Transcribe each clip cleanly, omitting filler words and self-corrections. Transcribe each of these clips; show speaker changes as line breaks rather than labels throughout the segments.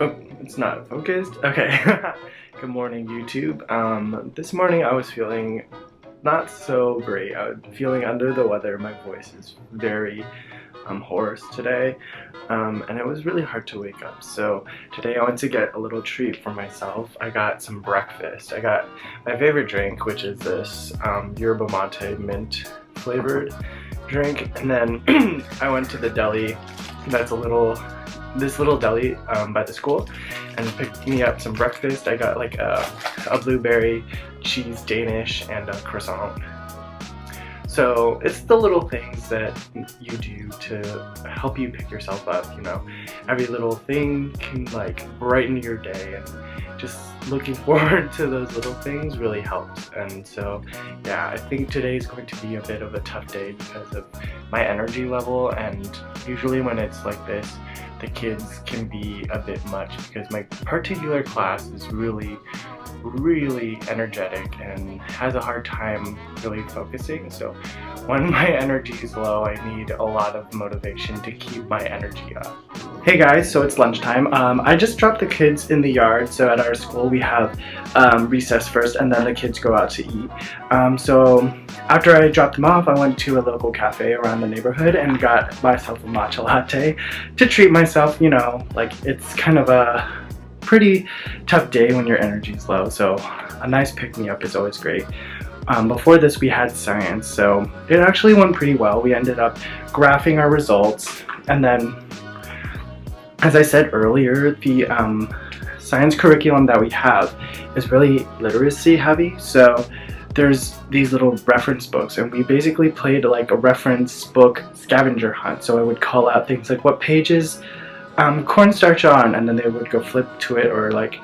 Oh, it's not focused? Okay. Good morning, YouTube. This morning I was feeling not so great. I was feeling under the weather. My voice is very hoarse today, and it was really hard to wake up. So today I went to get a little treat for myself. I got some breakfast. I got my favorite drink, which is this yerba mate mint flavored drink, and then I went to the deli. That's this little deli by the school, and picked me up some breakfast. I got like a blueberry cheese Danish and a croissant. So it's the little things that you do to help you pick yourself up, you know. Every little thing can like brighten your day, and just looking forward to those little things really helps. And so yeah, I think today is going to be a bit of a tough day because of my energy level, and usually when it's like this, the kids can be a bit much because my particular class is really energetic and has a hard time really focusing. So when my energy is low, I need a lot of motivation to keep my energy up. Hey guys, so it's lunchtime. I just dropped the kids in the yard. So at our school we have recess first, and then the kids go out to eat. So after I dropped them off, I went to a local cafe around the neighborhood and got myself a matcha latte to treat myself. You know, like it's kind of a pretty tough day when your energy is low, so a nice pick-me-up is always great. Before this we had science, so it actually went pretty well. We ended up graphing our results, and then, as I said earlier, the science curriculum that we have is really literacy heavy. So there's these little reference books, and we basically played like a reference book scavenger hunt. So I would call out things like what pages cornstarch on, and then they would go flip to it, or like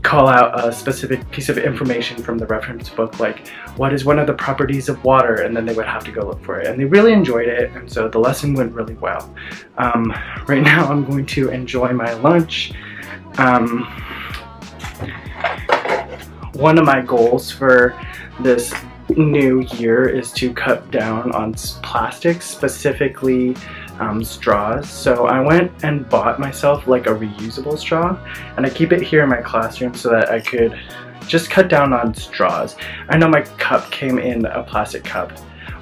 call out a specific piece of information from the reference book, like what is one of the properties of water, and then they would have to go look for it. And they really enjoyed it, and so the lesson went really well. Right now I'm going to enjoy my lunch. One of my goals for this new year is to cut down on plastics, specifically straws. So I went and bought myself like a reusable straw, and I keep it here in my classroom so that I could just cut down on straws. I know my cup came in a plastic cup,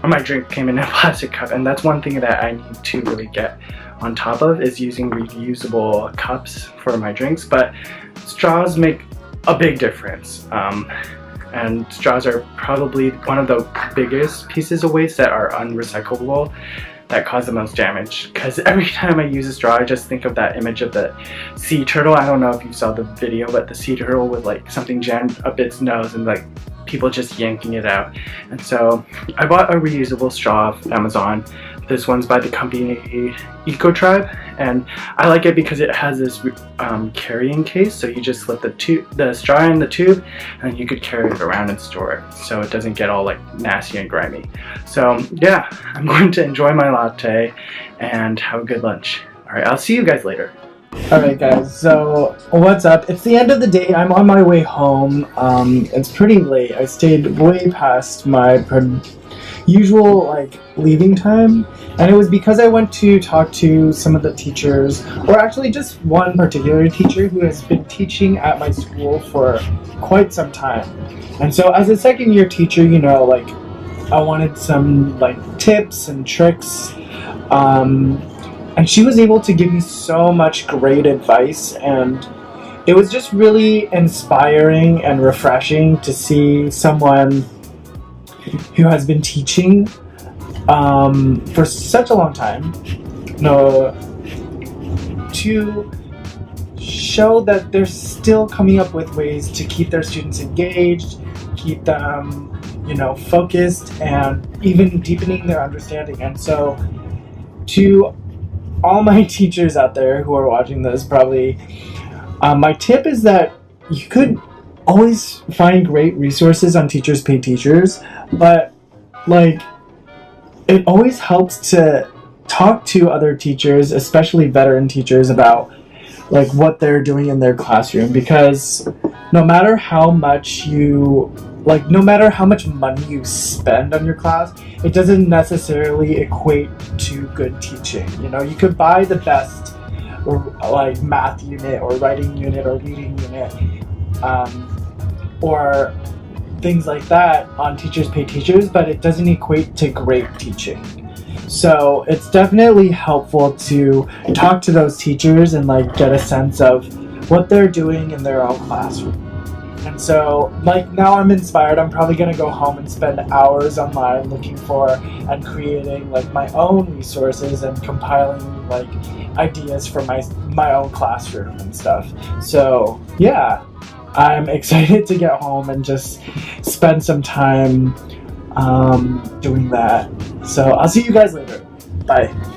or my drink came in a plastic cup, and that's one thing that I need to really get on top of, is using reusable cups for my drinks. But straws make a big difference. And straws are probably one of the biggest pieces of waste that are unrecyclable, that cause the most damage. Because every time I use a straw, I just think of that image of the sea turtle. I don't know if you saw the video, but the sea turtle with like something jammed up its nose and like people just yanking it out. And so I bought a reusable straw off Amazon. This one's by the company Eco Tribe, and I like it because it has this carrying case, so you just slip the straw in the tube, and you could carry it around and store it, so it doesn't get all like nasty and grimy. So yeah, I'm going to enjoy my latte and have a good lunch. Alright, I'll see you guys later.
Alright guys, so what's up? It's the end of the day. I'm on my way home. It's pretty late. I stayed way past my usual like leaving time, and it was because I went to talk to some of the teachers, or actually just one particular teacher who has been teaching at my school for quite some time. And so as a second year teacher, you know, like I wanted some like tips and tricks, and she was able to give me so much great advice, and it was just really inspiring and refreshing to see someone who has been teaching for such a long time, to show that they're still coming up with ways to keep their students engaged, keep them, you know, focused, and even deepening their understanding. And so to all my teachers out there who are watching this, probably my tip is that you could always find great resources on Teachers Pay Teachers, but like it always helps to talk to other teachers, especially veteran teachers, about like what they're doing in their classroom, because no matter how much money you spend on your class, it doesn't necessarily equate to good teaching. You know, you could buy the best like math unit or writing unit or reading unit, or things like that on Teachers Pay Teachers, but it doesn't equate to great teaching. So it's definitely helpful to talk to those teachers and like get a sense of what they're doing in their own classroom. And so, like, now I'm inspired. I'm probably gonna go home and spend hours online looking for and creating like my own resources and compiling like ideas for my own classroom and stuff. So yeah, I'm excited to get home and just spend some time doing that. So I'll see you guys later. Bye.